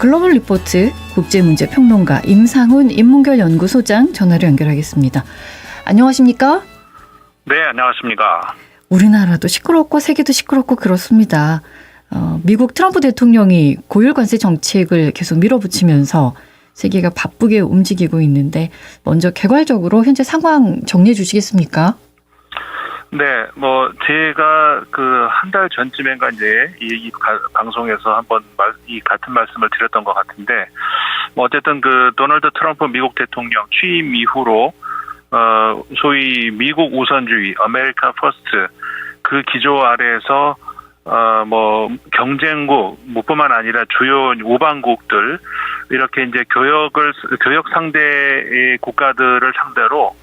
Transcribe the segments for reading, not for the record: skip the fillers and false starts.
글로벌 리포트 국제문제평론가 임상훈 인문결연구소장 전화로 연결하겠습니다. 안녕하십니까? 네, 안녕하십니까. 우리나라도 시끄럽고 세계도 시끄럽고 그렇습니다. 미국 트럼프 대통령이 고율 관세 정책을 계속 밀어붙이면서 세계가 바쁘게 움직이고 있는데 먼저 개괄적으로 현재 상황 정리해 주시겠습니까? 네, 제가 한 달 전쯤인가 이제 이 방송에서 한번 이 같은 말씀을 드렸던 것 같은데, 어쨌든 도널드 트럼프 미국 대통령 취임 이후로, 소위 미국 우선주의, 아메리카 퍼스트, 그 기조 아래에서, 경쟁국, 뿐만 아니라 주요 우방국들, 이렇게 이제 교역 상대의 국가들을 상대로,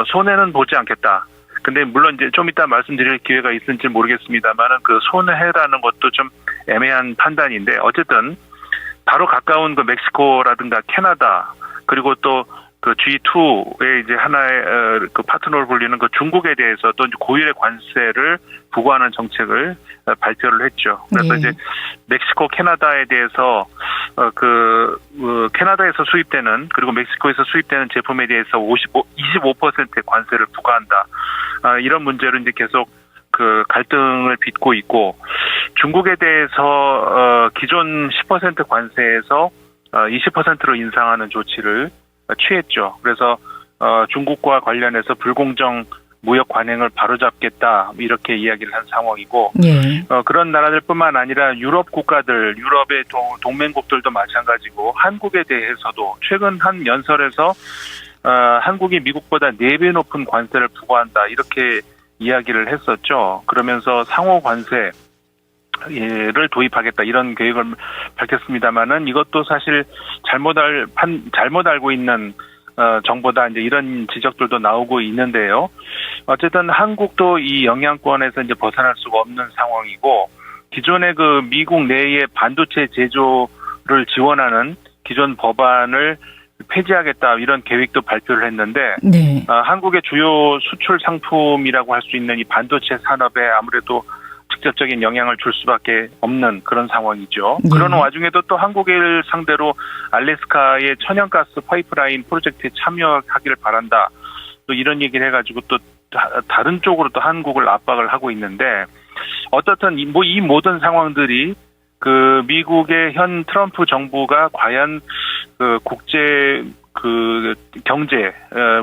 손해는 보지 않겠다. 근데 물론 이제 좀 이따 말씀드릴 기회가 있을지 모르겠습니다만은 손해라는 것도 좀 애매한 판단인데, 어쨌든 바로 가까운 멕시코라든가 캐나다, 그리고 또 G2의 이제 하나의 파트너로 불리는 중국에 대해서도 고율의 관세를 부과하는 정책을 발표를 했죠. 그래서 이제 멕시코, 캐나다에 대해서 캐나다에서 수입되는, 그리고 멕시코에서 수입되는 제품에 대해서 25%의 관세를 부과한다. 이런 문제로 이제 계속 갈등을 빚고 있고, 중국에 대해서 기존 10% 관세에서 20%로 인상하는 조치를 취했죠. 그래서 중국과 관련해서 불공정 무역 관행을 바로잡겠다, 이렇게 이야기를 한 상황이고, 그런 나라들뿐만 아니라 유럽 국가들, 유럽의 동맹국들도 마찬가지고, 한국에 대해서도 최근 한 연설에서 한국이 미국보다 4배 높은 관세를 부과한다, 이렇게 이야기를 했었죠. 그러면서 상호 관세를 도입하겠다, 이런 계획을 밝혔습니다만은, 이것도 사실 잘못 알고 있는 정보다, 이제 이런 지적들도 나오고 있는데요. 어쨌든 한국도 이 영향권에서 이제 벗어날 수가 없는 상황이고, 기존의 미국 내의 반도체 제조를 지원하는 기존 법안을 폐지하겠다, 이런 계획도 발표를 했는데, 한국의 주요 수출 상품이라고 할 수 있는 이 반도체 산업에 아무래도 직접적인 영향을 줄 수밖에 없는 그런 상황이죠. 그런 와중에도 또 한국을 상대로 알래스카의 천연가스 파이프라인 프로젝트에 참여하기를 바란다, 또 이런 얘기를 해가지고 또 다른 쪽으로 또 한국을 압박을 하고 있는데, 어떻든 이 모든 상황들이 미국의 현 트럼프 정부가 과연 국제 경제,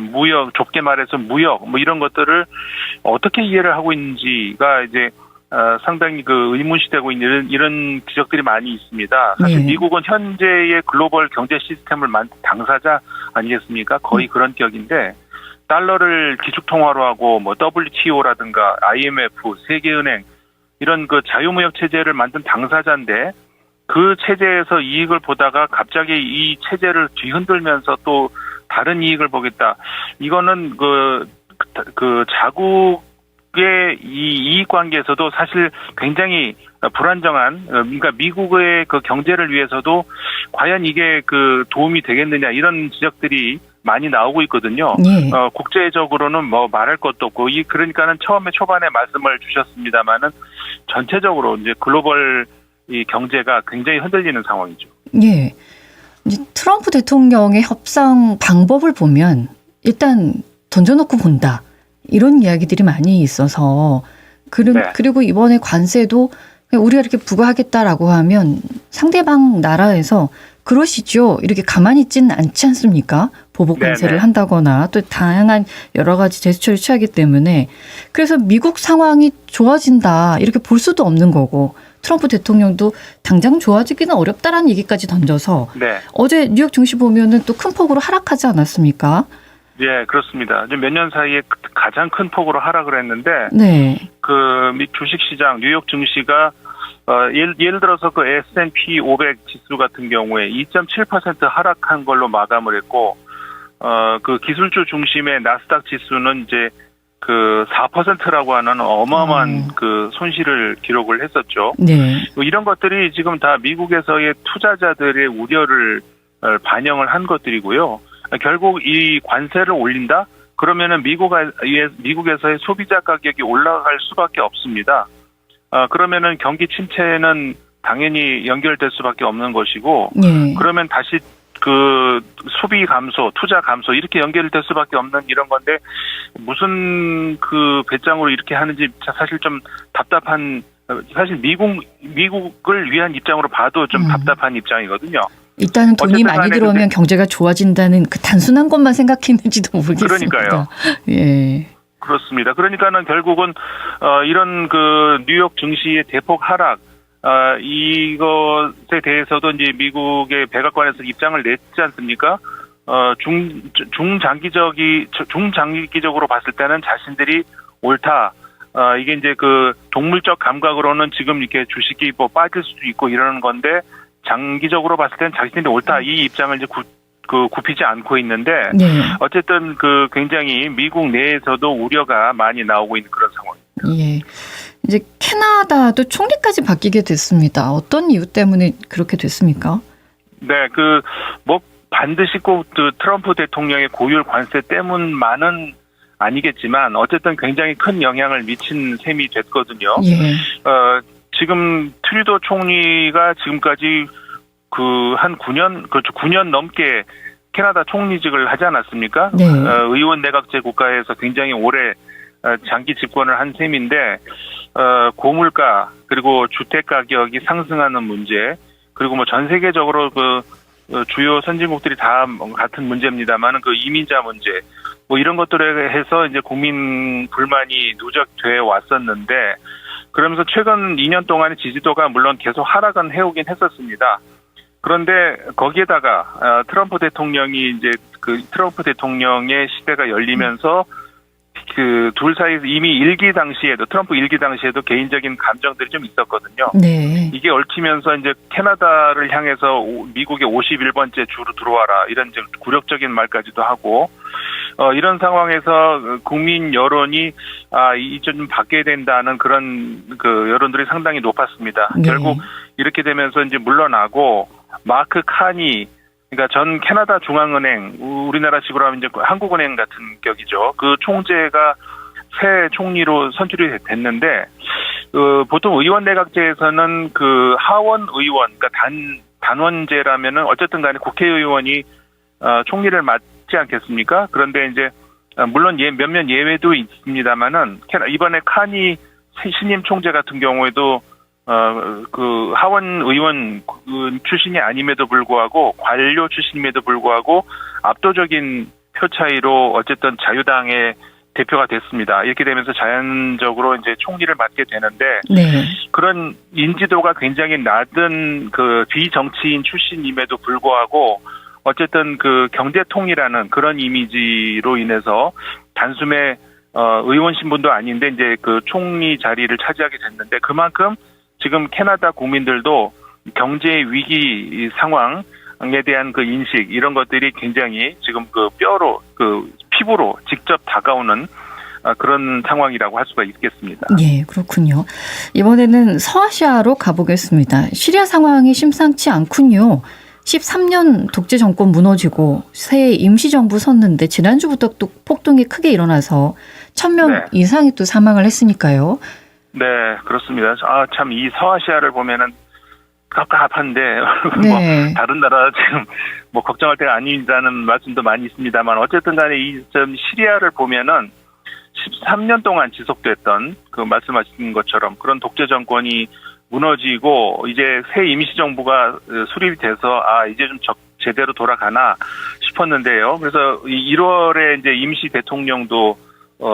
무역, 좁게 말해서 무역, 이런 것들을 어떻게 이해를 하고 있는지가 이제 상당히 의문시되고 있는 이런 지적들이 많이 있습니다. 사실 미국은 현재의 글로벌 경제 시스템을 만든 당사자 아니겠습니까? 거의 그런 격인데, 달러를 기축통화로 하고 WTO라든가 IMF, 세계은행, 이런 자유무역 체제를 만든 당사자인데, 그 체제에서 이익을 보다가 갑자기 이 체제를 뒤흔들면서 또 다른 이익을 보겠다. 이거는 자국의 이 이익 관계에서도 사실 굉장히 불안정한, 그러니까 미국의 경제를 위해서도 과연 이게 도움이 되겠느냐, 이런 지적들이 많이 나오고 있거든요. 국제적으로는 말할 것도 없고, 그러니까는 초반에 말씀을 주셨습니다만은 전체적으로 이제 글로벌 이 경제가 굉장히 흔들리는 상황이죠. 이제 트럼프 대통령의 협상 방법을 보면 일단 던져놓고 본다, 이런 이야기들이 많이 있어서, 그리고 이번에 관세도 우리가 이렇게 부과하겠다라고 하면 상대방 나라에서 그러시죠, 이렇게 가만히 있지는 않지 않습니까? 보복 관세를 한다거나 또 다양한 여러 가지 제스처를 취하기 때문에, 그래서 미국 상황이 좋아진다, 이렇게 볼 수도 없는 거고, 트럼프 대통령도 당장 좋아지기는 어렵다라는 얘기까지 던져서 어제 뉴욕 증시 보면은 또 큰 폭으로 하락하지 않았습니까? 네, 그렇습니다. 몇 년 사이에 가장 큰 폭으로 하락을 했는데, 주식시장, 뉴욕 증시가 예를 들어서 S&P 500 지수 같은 경우에 2.7% 하락한 걸로 마감을 했고, 기술주 중심의 나스닥 지수는 이제 4%라고 하는 어마어마한 손실을 기록을 했었죠. 이런 것들이 지금 다 미국에서의 투자자들의 우려를 반영을 한 것들이고요. 결국 이 관세를 올린다? 그러면은 미국에서의 소비자 가격이 올라갈 수밖에 없습니다. 그러면은 경기 침체는 당연히 연결될 수밖에 없는 것이고 예. 그러면 다시 그 소비 감소, 투자 감소 이렇게 연결될 수밖에 없는 이런 건데 무슨 그 배짱으로 이렇게 하는지 사실 좀 답답한 사실 미국을 위한 입장으로 봐도 좀 답답한 입장이거든요. 일단은 돈이 많이 들어오면 경제가 좋아진다는 그 단순한 것만 생각했는지도 모르겠습니다. 그러니까요. 예. 그렇습니다. 그러니까는 결국은 이런 그 뉴욕 증시의 대폭 하락 이것에 대해서도 이제 미국의 백악관에서 입장을 냈지 않습니까? 중장기적으로 봤을 때는 자신들이 옳다. 이게 이제 그 동물적 감각으로는 지금 이렇게 주식이 뭐 빠질 수도 있고 이러는 건데 장기적으로 봤을 때는 자신들이 옳다. 이 입장을 이제 굽히지 않고 있는데 네. 어쨌든 그 굉장히 미국 내에서도 우려가 많이 나오고 있는 그런 상황입니다. 예. 이제 캐나다도 총리까지 바뀌게 됐습니다. 어떤 이유 때문에 그렇게 됐습니까? 네, 뭐 반드시 꼭 그 트럼프 대통령의 고율 관세 때문만은 아니겠지만 어쨌든 굉장히 큰 영향을 미친 셈이 됐거든요. 예. 지금 트루도 총리가 지금까지 한 9년 넘게 캐나다 총리직을 하지 않았습니까? 네. 의원 내각제 국가에서 굉장히 오래 장기 집권을 한 셈인데 고물가 그리고 주택 가격이 상승하는 문제 그리고 뭐 전 세계적으로 주요 선진국들이 다 같은 문제입니다만은 그 이민자 문제 뭐 이런 것들에 해서 이제 국민 불만이 누적돼 왔었는데 그러면서 최근 2년 동안의 지지도가 물론 계속 하락은 해오긴 했었습니다. 그런데 거기에다가 트럼프 대통령이 이제 트럼프 대통령의 시대가 열리면서 둘 사이에서 이미 트럼프 일기 당시에도 개인적인 감정들이 좀 있었거든요. 네. 이게 얽히면서 이제 캐나다를 향해서 미국의 51번째 주로 들어와라 이런 좀 굴욕적인 말까지도 하고 이런 상황에서 국민 여론이 이제 좀 바뀌어야 된다는 그런 여론들이 상당히 높았습니다. 네. 결국 이렇게 되면서 이제 물러나고 마크 카니 그러니까 전 캐나다 중앙은행, 우리나라식으로 하면 이제 한국은행 같은 격이죠. 그 총재가 새 총리로 선출이 됐는데, 보통 의원 내각제에서는 하원 의원, 그러니까 단원제라면은 어쨌든 간에 국회의원이, 총리를 맡지 않겠습니까? 그런데 이제, 물론 몇몇 예외도 있습니다만은, 이번에 카니 신임 총재 같은 경우에도 하원 의원 출신이 아님에도 불구하고 관료 출신임에도 불구하고 압도적인 표 차이로 어쨌든 자유당의 대표가 됐습니다. 이렇게 되면서 자연적으로 이제 총리를 맡게 되는데 네. 그런 인지도가 굉장히 낮은 비정치인 출신임에도 불구하고 어쨌든 경제통이라는 그런 이미지로 인해서 단숨에 의원 신분도 아닌데 이제 총리 자리를 차지하게 됐는데 그만큼 지금 캐나다 국민들도 경제 위기 상황에 대한 인식 이런 것들이 굉장히 지금 피부로 직접 다가오는 그런 상황이라고 할 수가 있겠습니다. 예, 그렇군요. 이번에는 서아시아로 가보겠습니다. 시리아 상황이 심상치 않군요. 13년 독재 정권 무너지고 새 임시정부 섰는데 지난주부터 또 폭동이 크게 일어나서 1000명 네. 이상이 또 사망을 했으니까요. 네, 그렇습니다. 참 이 서아시아를 보면은 갑갑한데 네. 다른 나라 지금 걱정할 때가 아니라는 말씀도 많이 있습니다만 어쨌든 간에 이 시리아를 보면은 13년 동안 지속됐던 말씀하신 것처럼 그런 독재 정권이 무너지고 이제 새 임시정부가 수립이 돼서 이제 좀 제대로 돌아가나 싶었는데요. 그래서 1월에 이제 임시 대통령도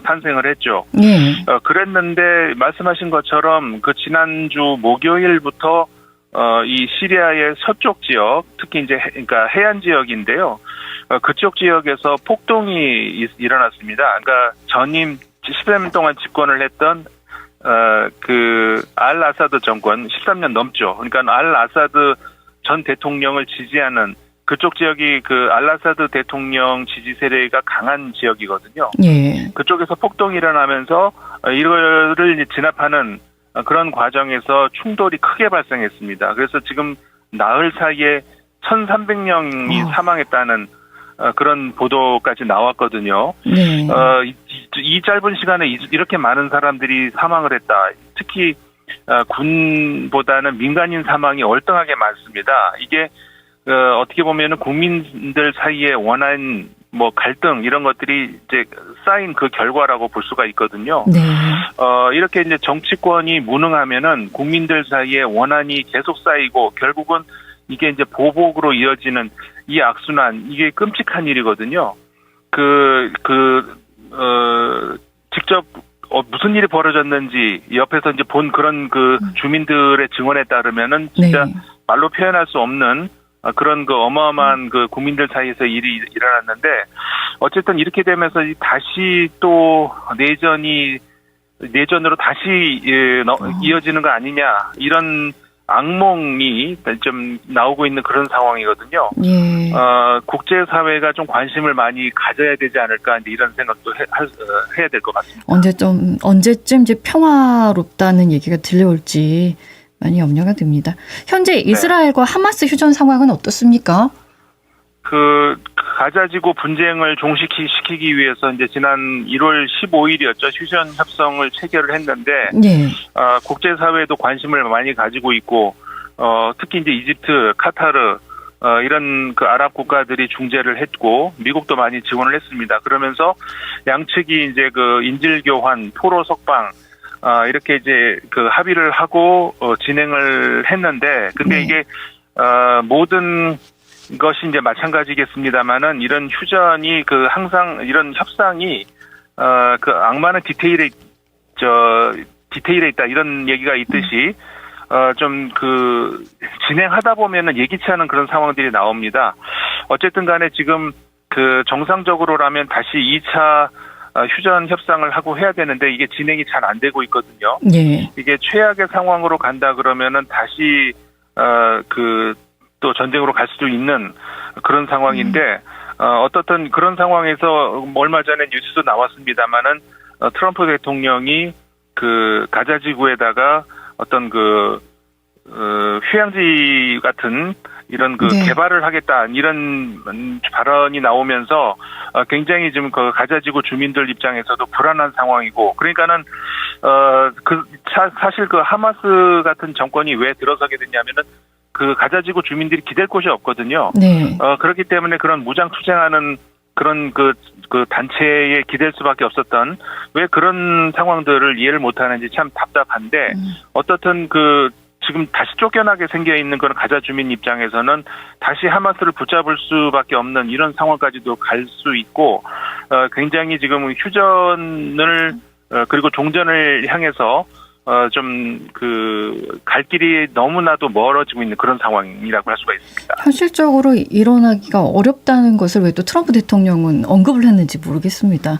탄생을 했죠. 네. 그랬는데 말씀하신 것처럼 지난주 목요일부터 이 시리아의 서쪽 지역, 특히 이제 그러니까 해안 지역인데요. 그쪽 지역에서 폭동이 일어났습니다. 그러니까 전임 13년 동안 집권을 했던 알 아사드 정권 13년 넘죠. 그러니까 알 아사드 전 대통령을 지지하는 그쪽 지역이 알 아사드 대통령 지지 세력이 강한 지역이거든요. 예. 그쪽에서 폭동이 일어나면서 이거를 이제 진압하는 그런 과정에서 충돌이 크게 발생했습니다. 그래서 지금 나흘 사이에 1,300명이 사망했다는 그런 보도까지 나왔거든요. 네. 이 짧은 시간에 이렇게 많은 사람들이 사망을 했다. 특히 군보다는 민간인 사망이 월등하게 많습니다. 이게 어떻게 보면은 국민들 사이에 원한 뭐 갈등 이런 것들이 이제 쌓인 그 결과라고 볼 수가 있거든요. 네. 이렇게 이제 정치권이 무능하면은 국민들 사이에 원한이 계속 쌓이고 결국은 이게 이제 보복으로 이어지는 이 악순환, 이게 끔찍한 일이거든요. 직접 무슨 일이 벌어졌는지 옆에서 이제 본 그런 그 주민들의 증언에 따르면은 진짜 네. 말로 표현할 수 없는 그런 그 어마어마한 그 국민들 사이에서 일이 일어났는데 어쨌든 이렇게 되면서 다시 또 내전으로 다시 이어지는 거 아니냐 이런 악몽이 좀 나오고 있는 그런 상황이거든요. 예. 국제사회가 좀 관심을 많이 가져야 되지 않을까 이런 생각도 해야 될 것 같습니다. 언제쯤 이제 평화롭다는 얘기가 들려올지 많이 염려가 됩니다. 현재 이스라엘과 하마스 휴전 상황은 어떻습니까? 가자지구 분쟁을 종식시키기 위해서 이제 지난 1월 15일이었죠. 휴전 협상을 체결을 했는데, 네. 국제사회도 관심을 많이 가지고 있고, 특히 이제 이집트, 카타르, 이런 그 아랍 국가들이 중재를 했고, 미국도 많이 지원을 했습니다. 그러면서 양측이 이제 그 인질 교환, 포로 석방, 이렇게 이제 그 합의를 하고, 진행을 했는데, 근데 네. 이게, 모든 것이 이제 마찬가지겠습니다만은 이런 휴전이 항상 이런 협상이 악마는 디테일에 있다 이런 얘기가 있듯이 좀 진행하다 보면은 예기치 않은 그런 상황들이 나옵니다. 어쨌든 간에 지금 정상적으로라면 다시 2차 휴전 협상을 하고 해야 되는데 이게 진행이 잘 안 되고 있거든요. 네. 이게 최악의 상황으로 간다 그러면은 다시 또 전쟁으로 갈 수도 있는 그런 상황인데 어떻든 그런 상황에서 얼마 전에 뉴스도 나왔습니다만은 트럼프 대통령이 가자지구에다가 어떤 휴양지 같은 이런 네. 개발을 하겠다 이런 발언이 나오면서 굉장히 지금 가자지구 주민들 입장에서도 불안한 상황이고 그러니까는 사실 하마스 같은 정권이 왜 들어서게 됐냐면은 가자지구 주민들이 기댈 곳이 없거든요. 네. 그렇기 때문에 그런 무장 투쟁하는 그런 단체에 기댈 수밖에 없었던 왜 그런 상황들을 이해를 못하는지 참 답답한데 어떻든 지금 다시 쫓겨나게 생겨 있는 그런 가자 주민 입장에서는 다시 하마스를 붙잡을 수밖에 없는 이런 상황까지도 갈 수 있고 굉장히 지금 휴전을 그리고 종전을 향해서 갈 길이 너무나도 멀어지고 있는 그런 상황이라고 할 수가 있습니다. 현실적으로 일어나기가 어렵다는 것을 왜 또 트럼프 대통령은 언급을 했는지 모르겠습니다.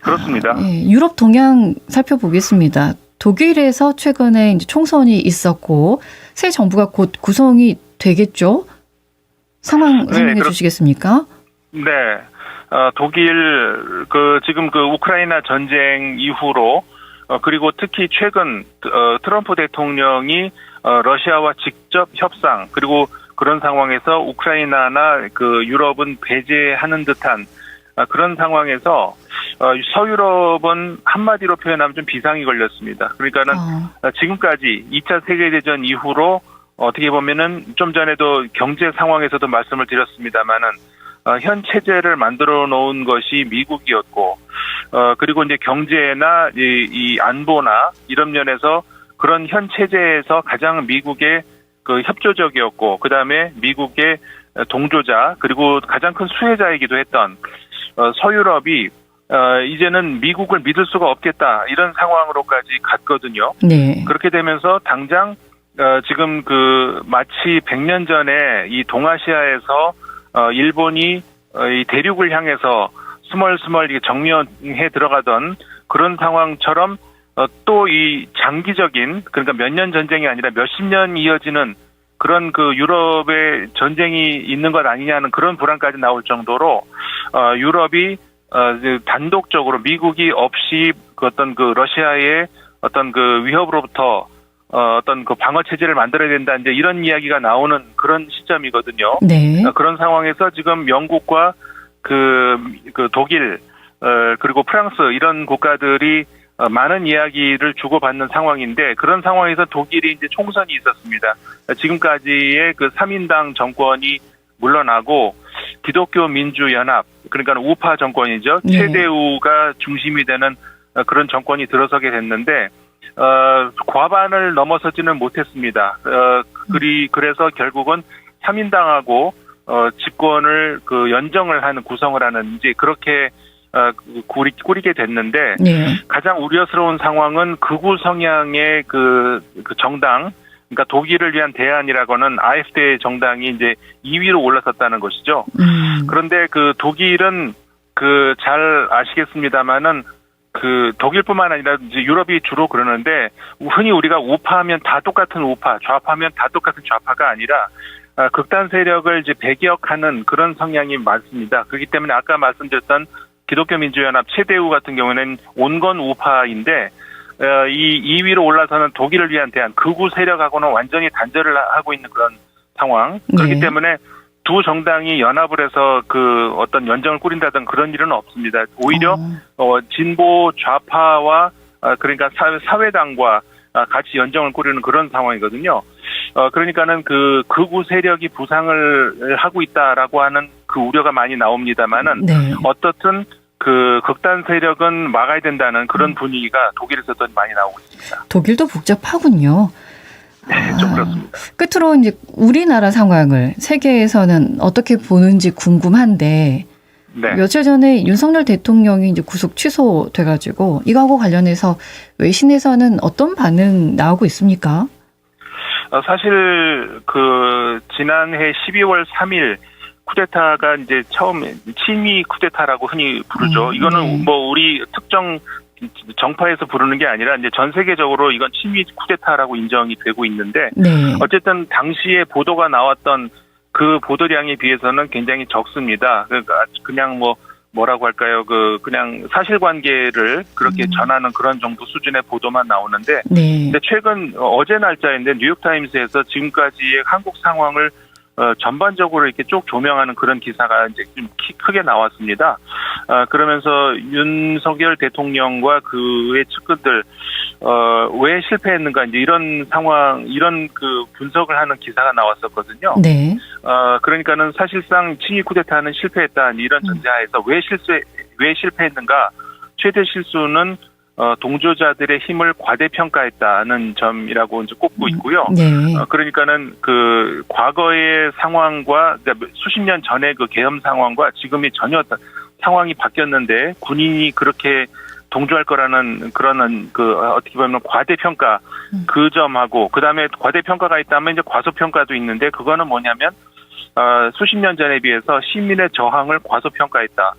그렇습니다. 예, 유럽 동향 살펴보겠습니다. 독일에서 최근에 이제 총선이 있었고 새 정부가 곧 구성이 되겠죠? 상황 설명해 주시겠습니까? 네. 독일 지금 우크라이나 전쟁 이후로 그리고 특히 최근 트럼프 대통령이 러시아와 직접 협상 그리고 그런 상황에서 우크라이나나 유럽은 배제하는 듯한 그런 상황에서 서유럽은 한마디로 표현하면 좀 비상이 걸렸습니다. 그러니까는 지금까지 2차 세계대전 이후로 어떻게 보면은 좀 전에도 경제 상황에서도 말씀을 드렸습니다만은 현 체제를 만들어 놓은 것이 미국이었고 그리고 이제 경제나 이 안보나 이런 면에서 그런 현 체제에서 가장 미국의 협조적이었고 그다음에 미국의 동조자 그리고 가장 큰 수혜자이기도 했던 서유럽이 이제는 미국을 믿을 수가 없겠다 이런 상황으로까지 갔거든요. 네. 그렇게 되면서 당장 지금 마치 100년 전에 이 동아시아에서 일본이 이 대륙을 향해서 스멀스멀 정면해 들어가던 그런 상황처럼 또 이 장기적인 그러니까 몇 년 전쟁이 아니라 몇십 년 이어지는 그런 유럽의 전쟁이 있는 것 아니냐는 그런 불안까지 나올 정도로 유럽이 단독적으로 미국이 없이 어떤 러시아의 어떤 위협으로부터 어떤 방어 체제를 만들어야 된다 이제 이런 이야기가 나오는 그런 시점이거든요. 네. 그런 상황에서 지금 영국과 독일 그리고 프랑스 이런 국가들이 많은 이야기를 주고받는 상황인데 그런 상황에서 독일이 이제 총선이 있었습니다. 지금까지의 그 3인당 정권이 물러나고 기독교 민주연합 그러니까 우파 정권이죠. 네. CDU가 중심이 되는 그런 정권이 들어서게 됐는데 과반을 넘어서지는 못했습니다. 그래서 결국은 3인당하고 집권을 그 연정을 하는 구성을 하는 이제 그렇게 꾸리게 됐는데 네. 가장 우려스러운 상황은 극우 성향의 그 정당 그러니까 독일을 위한 대안이라고는 AfD 정당이 이제 2위로 올라섰다는 것이죠. 그런데 그 독일은 그 잘 아시겠습니다만은 그 독일뿐만 아니라 이제 유럽이 주로 그러는데 흔히 우리가 우파하면 다 똑같은 우파, 좌파하면 다 똑같은 좌파가 아니라 극단 세력을 이제 배격하는 그런 성향이 많습니다. 그렇기 때문에 아까 말씀드렸던 기독교 민주연합 CDU 같은 경우에는 온건 우파인데 이 2위로 올라서는 독일을 위한 대안 극우 세력하고는 완전히 단절을 하고 있는 그런 상황. 그렇기 네. 때문에 두 정당이 연합을 해서 그 어떤 연정을 꾸린다든 그런 일은 없습니다. 오히려 진보 좌파와 그러니까 사회당과 같이 연정을 꾸리는 그런 상황이거든요. 그러니까는 그 극우 세력이 부상을 하고 있다라고 하는 그 우려가 많이 나옵니다만은 네. 어떻든 그 극단 세력은 막아야 된다는 그런 분위기가 독일에서도 많이 나오고 있습니다. 독일도 복잡하군요. 네, 좀 그렇습니다. 끝으로 이제 우리나라 상황을 세계에서는 어떻게 보는지 궁금한데 네. 며칠 전에 윤석열 대통령이 이제 구속 취소돼가지고 이거하고 관련해서 외신에서는 어떤 반응 나오고 있습니까? 사실 그 지난해 12월 3일 쿠데타가 이제 처음에 친미 쿠데타라고 흔히 부르죠. 이거는 네. 뭐 우리 특정 정파에서 부르는 게 아니라 이제 전 세계적으로 이건 친미 쿠데타라고 인정이 되고 있는데 네. 어쨌든 당시에 보도가 나왔던 그 보도량에 비해서는 굉장히 적습니다. 그러니까 그냥 뭐라고 할까요? 그냥 사실관계를 그렇게 전하는 그런 정도 수준의 보도만 나오는데 네. 근데 최근 어제 날짜인데 뉴욕타임스에서 지금까지의 한국 상황을 전반적으로 이렇게 쭉 조명하는 그런 기사가 이제 좀 크게 나왔습니다. 그러면서 윤석열 대통령과 그의 측근들 왜 실패했는가 이제 이런 상황, 이런 그 분석을 하는 기사가 나왔었거든요. 네. 그러니까는 사실상 친위 쿠데타는 실패했다 이런 전제하에서 왜 실패했는가? 최대 실수는 동조자들의 힘을 과대평가했다는 점이라고 이제 꼽고 있고요. 네. 그러니까는 그 과거의 상황과 그러니까 수십 년 전의 그 계엄 상황과 지금이 전혀 상황이 바뀌었는데 군인이 그렇게 동조할 거라는 그런 그 어떻게 보면 과대평가 그 점하고 그다음에 과대평가가 있다면 이제 과소평가도 있는데 그거는 뭐냐면 수십 년 전에 비해서 시민의 저항을 과소평가했다.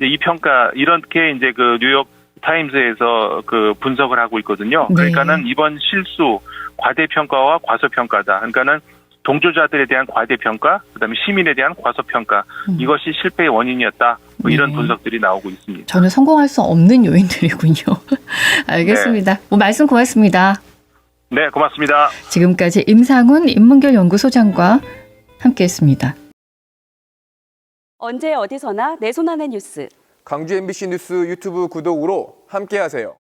이 평가 이렇게 이제 그 뉴욕 타임스에서 그 분석을 하고 있거든요. 네. 그러니까는 이번 실수 과대평가와 과소평가다. 그러니까는 동조자들에 대한 과대평가, 그다음에 시민에 대한 과소평가 이것이 실패의 원인이었다. 뭐 이런 네. 분석들이 나오고 있습니다. 전혀 성공할 수 없는 요인들이군요. 알겠습니다. 네. 뭐 말씀 고맙습니다. 네, 고맙습니다. 지금까지 임상훈 인문결연구소장과 함께했습니다. 언제 어디서나 내 손 안의 뉴스. 광주 MBC 뉴스 유튜브 구독으로 함께하세요.